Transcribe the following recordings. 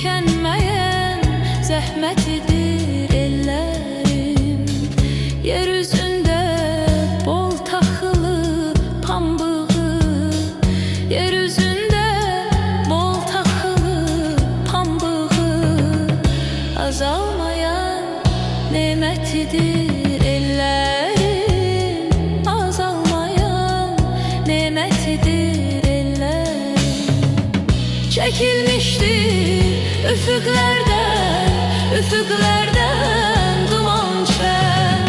tükenmeyen zəhmətidir ellərim. Yeryüzündə bol taxılı pambığı, yeryüzündə bol taxılı pambığı, azalmayan nemətidir ellərim, azalmayan nemətidir ellərim. Çəkilmişdir üfüqlərdən duman çən,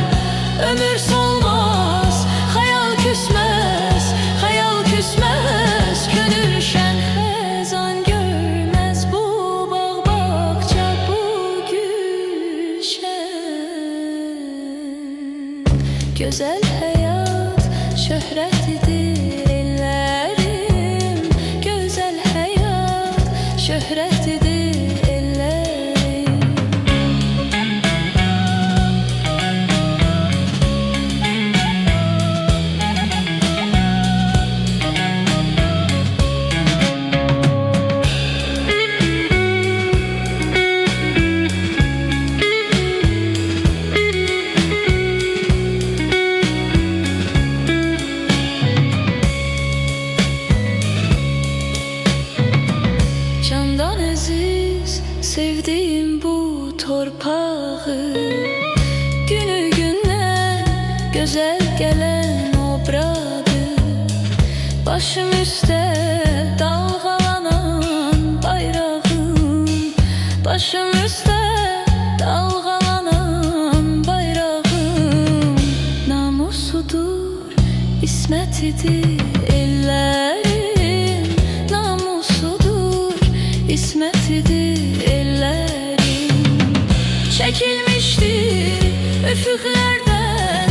ömür solmaz, xəyal küsməz, könül şən. Xəzan görməz bu bağ bağça, bu gülşən. Gözəl həyat şöhrətidir ellərim, gözəl həyat şöhrətidir. Candan əziz sevdiğim bu torpağı, günü gündən gözəl gələn obradı, başım üstə dalğalanan bayrağım, başım üstə dalğalanan bayrağım. Namusudur, ismətidir ellərim, namusudur, ismətidir ellərim. Çəkilmişdir üfüqlərdən